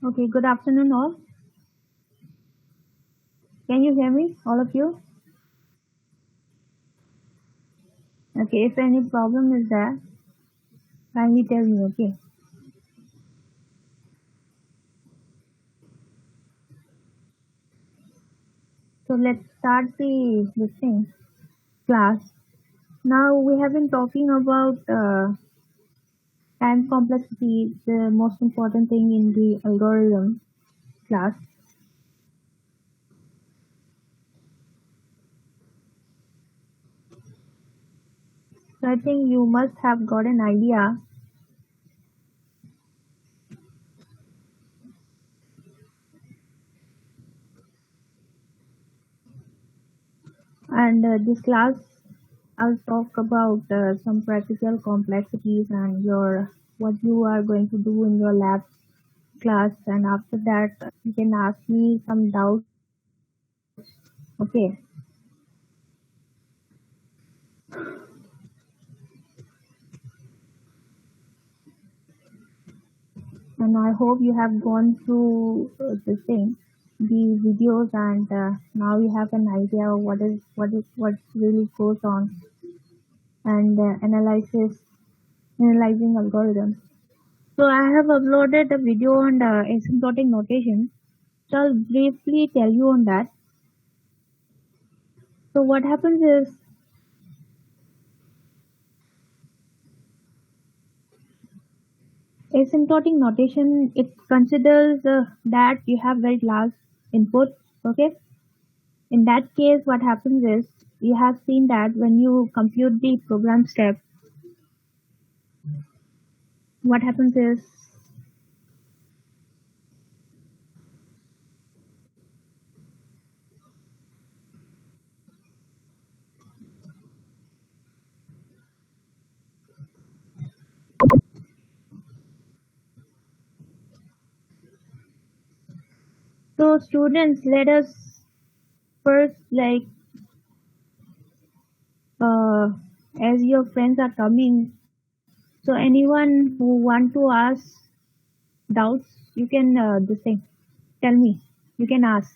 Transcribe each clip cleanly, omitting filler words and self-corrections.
Okay, good afternoon, all. Can you hear me, all of you? Okay, if any problem is there, kindly tell me, okay? So let's start the thing, class. Now we have been talking about time complexity, the most important thing in the algorithm class. So I think you must have got an idea, and this class I'll talk about some practical complexities and your what you are going to do in your lab class, and after that you can ask me some doubts. Okay, and I hope you have gone through the videos, and now you have an idea of what really goes on, and analyzing algorithms. So I have uploaded a video on asymptotic notation. So I'll briefly tell you on that. So what happens is, Asymptotic notation, it considers that you have very large input. Okay, in that case what happens is, you have seen that when you compute the program step, what happens is, so students, let us first, like, uh, as your friends are coming, so anyone who want to ask doubts, you can this thing, tell me, you can ask.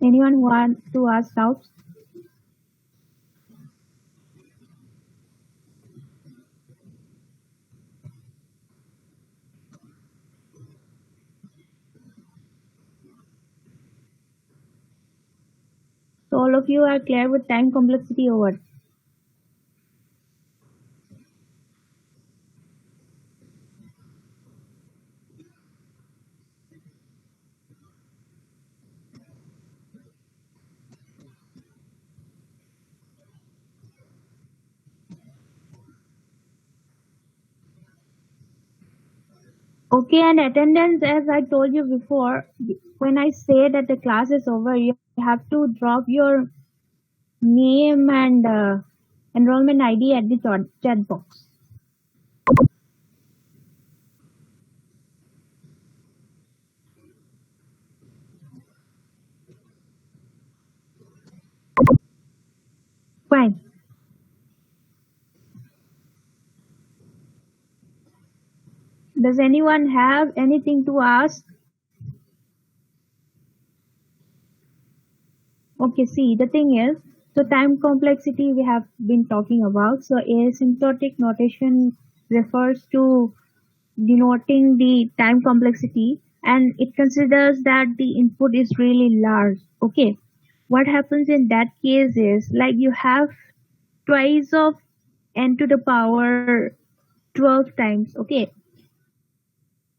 Anyone who wants to ask doubts? So all of you are clear with time complexity over. Okay, and attendance, as I told you before, when I say that the class is over, you have to drop your name and enrollment ID at the chat box. Fine. Does anyone have anything to ask? Okay, see, the thing is, so time complexity we have been talking about. So asymptotic notation refers to denoting the time complexity, and it considers that the input is really large. Okay, what happens in that case is, like, you have twice of n to the power 12 times, okay,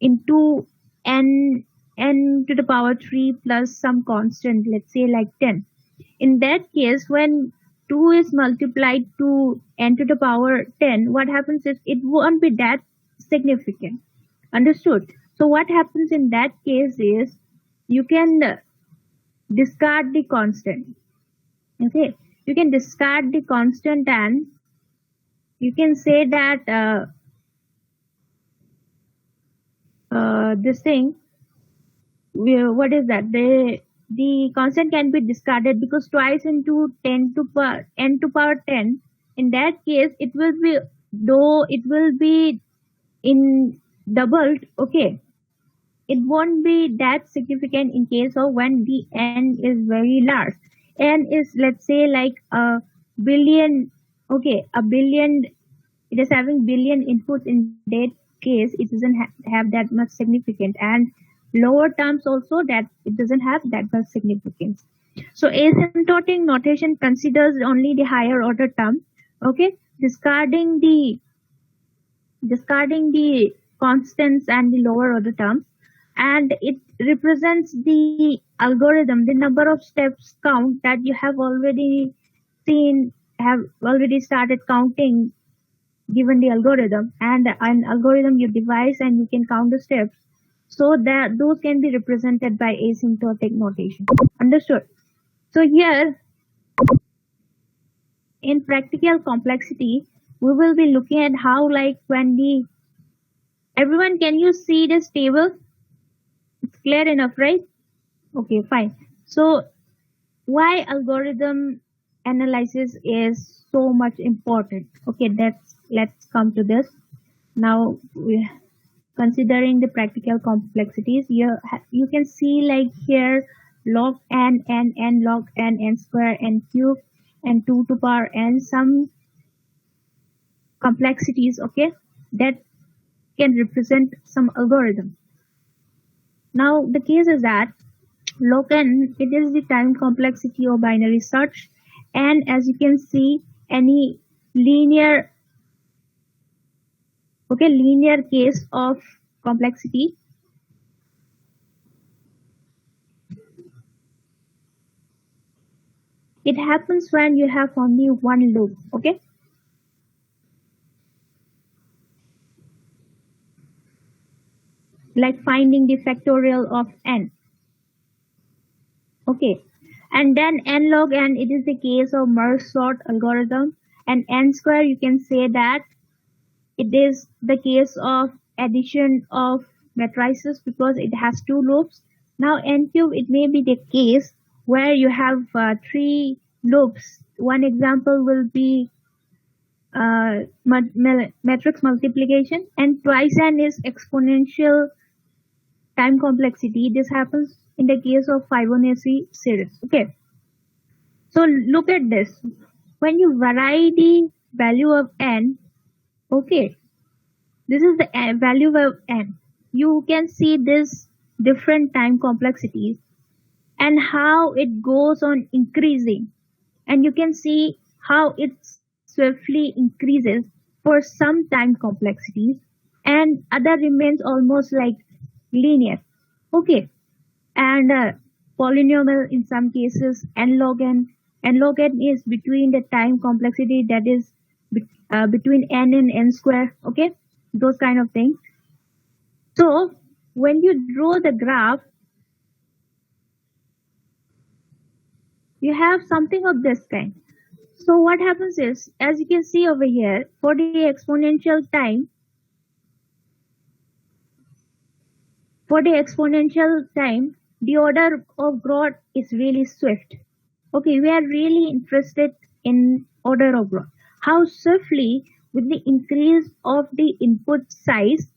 into n to the power 3 plus some constant, let's say like 10. In that case, when 2 is multiplied to n to the power 10, what happens is, it won't be that significant. Understood? So what happens in that case is, you can discard the constant. Okay, you can discard the constant, and you can say that this thing, what is that? The constant can be discarded, because twice into 10 to power n to power 10. In that case, it will be, though it will be in doubled. Okay, it won't be that significant in case of when the n is very large. N is, let's say, like a billion. Okay, a billion, it is having billion inputs. In that case, it doesn't have that much significance, and lower terms also, that it doesn't have that much significance. So asymptotic notation considers only the higher order term. Okay, discarding the constants and the lower order terms, and it represents the algorithm, the number of steps count that you have already seen, have already started counting, given the algorithm, and an algorithm you devise, and you can count the steps, so that those can be represented by asymptotic notation. Understood? So here, in practical complexity, we will be looking at how, like, when the, everyone, can you see this table? It's clear enough, right? Okay, fine. So why algorithm analysis is so much important? Okay, let's come to this. Now, considering the practical complexities, you can see, like, here, log n log n square n cube and 2 to power n, some complexities, okay, that can represent some algorithm. Now the case is that log n, it is the time complexity of binary search, and as you can see, any linear, okay, linear case of complexity. It happens when you have only one loop, okay? Like finding the factorial of n, okay? And then n log n, it is the case of merge sort algorithm. And n square, you can say that it is the case of addition of matrices because it has two loops. Now n cube, it may be the case where you have three loops. One example will be matrix multiplication, and twice n is exponential time complexity. This happens in the case of Fibonacci series. Okay, so look at this. When you vary the value of n, okay, this is the value of n. You can see this different time complexities and how it goes on increasing, and you can see how it swiftly increases for some time complexities and other remains almost like linear, okay. And polynomial in some cases, n log n is between the time complexity, that is between n and n square, okay, those kind of things. So when you draw the graph, you have something of this kind. So what happens is, as you can see over here, for the exponential time, the order of growth is really swift. Okay, we are really interested in order of growth. How swiftly, with the increase of the input size,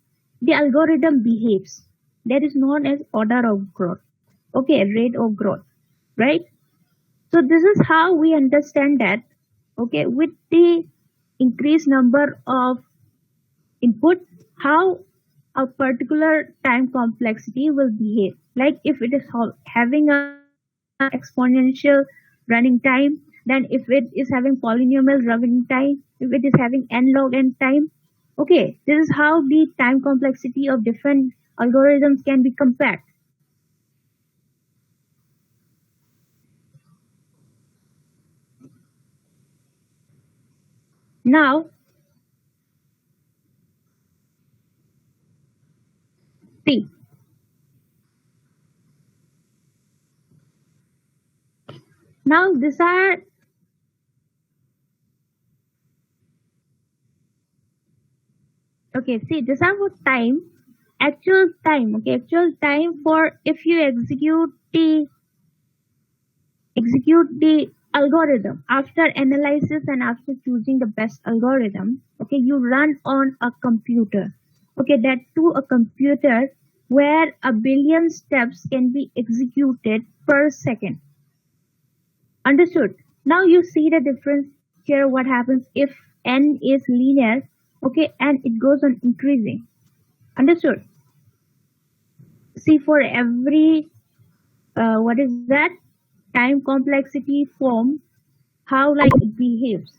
the algorithm behaves. That is known as order of growth. Okay, rate of growth, right? So this is how we understand that, okay, with the increased number of input, how a particular time complexity will behave. Like if it is having a exponential running time, then if it is having polynomial running time, if it is having n log n time, okay, this is how the time complexity of different algorithms can be compared. Now, see, now these are, okay, see, these are for time, actual time, okay, actual time for if you execute the algorithm after analysis and after choosing the best algorithm, okay, you run on a computer, okay, that to a computer where a billion steps can be executed per second. Understood? Now you see the difference here. What happens if n is linear, okay, and it goes on increasing. Understood? See, for every what is that time complexity form, how like it behaves.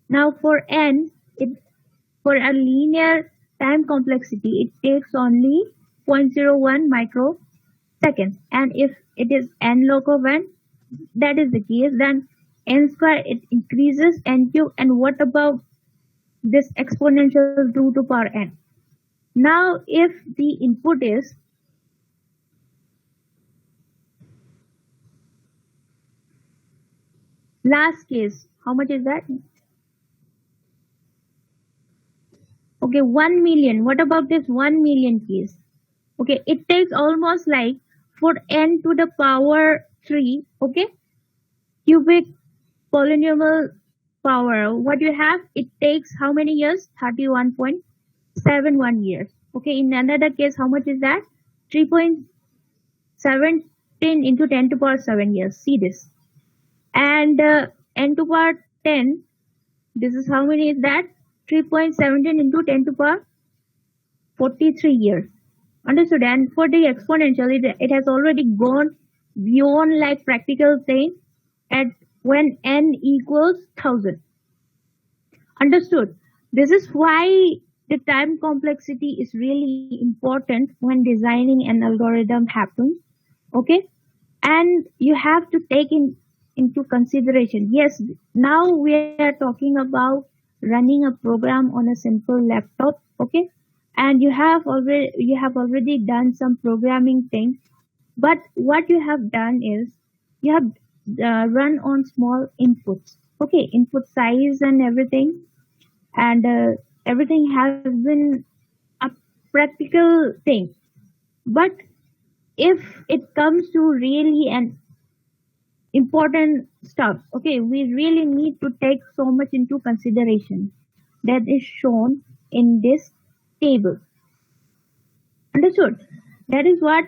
Now for n, it for a linear time complexity, it takes only 0.01 microseconds, and if it is n log of n, that is the case, then n square, it increases n cube. And what about this exponential 2 to power n? Now if the input is last case, how much is that? Okay, 1 million. What about this 1 million case? Okay, it takes almost like for n to the power 3, okay, cubic polynomial power. What you have, it takes how many years? 31.71 years. Okay, in another case, how much is that? 3.17 into 10 to power 7 years. See this. And n to power 10, this is how many is that? 3.17 into 10 to power 43 years. Understood? And for the exponential, it has already gone beyond like practical thing at when n equals 1000. Understood. This is why the time complexity is really important when designing an algorithm happens. Okay, and you have to take into consideration. Yes, now we are talking about running a program on a simple laptop. Okay, and you have already done some programming things, but what you have done is you have run on small inputs. Okay, input size and everything, and everything has been a practical thing. But if it comes to really an important stuff, okay, we really need to take so much into consideration that is shown in this table. Understood? That is what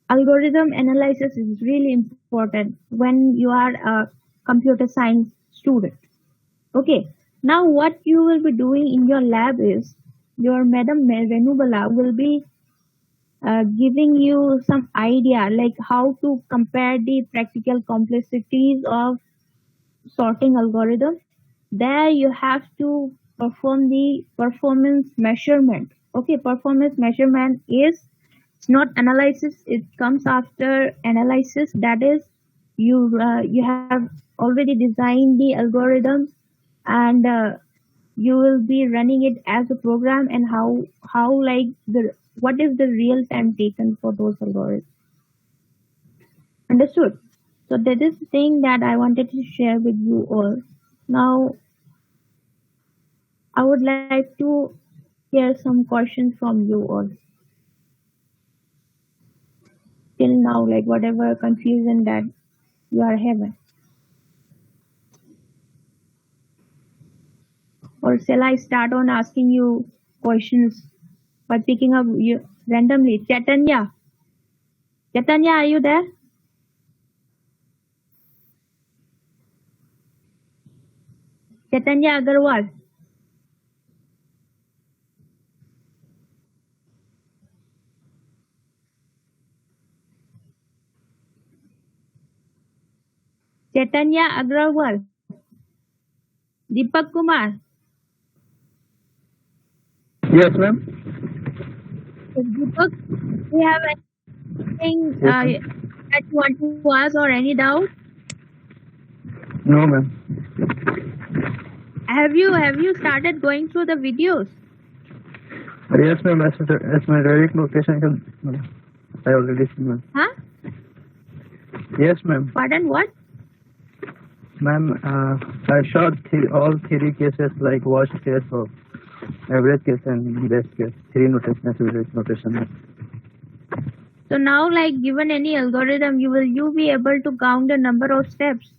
algorithm analysis is really important when you are a computer science student. Okay, now what you will be doing in your lab is your Madam Renubala will be giving you some idea like how to compare the practical complexities of sorting algorithm. There you have to perform the performance measurement. Okay, performance measurement is it's not analysis, it comes after analysis. That is, you have already designed the algorithm, and you will be running it as a program, and how like the what is the real time taken for those algorithms. Understood? So that is the thing that I wanted to share with you all. Now I would like to hear some questions from you all. Till now, like whatever confusion that you are having. Or shall I start on asking you questions by picking up you randomly? Chaitanya, are you there? Chaitanya Agarwal. Chaitanya Agarwal. Deepak Kumar. Yes, ma'am. Deepak, do you have anything Yes, ma'am. that you want to ask or any doubt? No, ma'am. Have you started going through the videos? Yes, ma'am. As my direct location, I already seen, ma'am. Huh? Yes, ma'am. Pardon, what? Ma'am, I shot all three cases like worst case of average case and best case. Three notation. Ma'am. So now, like given any algorithm, you be able to count the number of steps?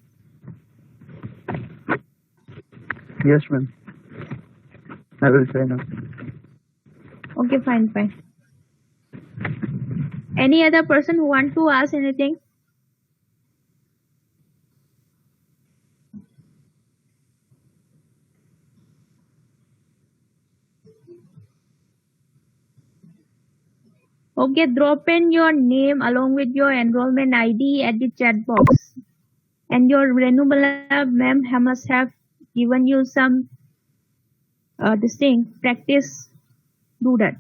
Yes, ma'am. I will try now. Okay, fine. Any other person who want to ask anything? Okay, drop in your name along with your enrollment ID at the chat box. And your Renubala ma'am must have given you some this thing practice. Do that.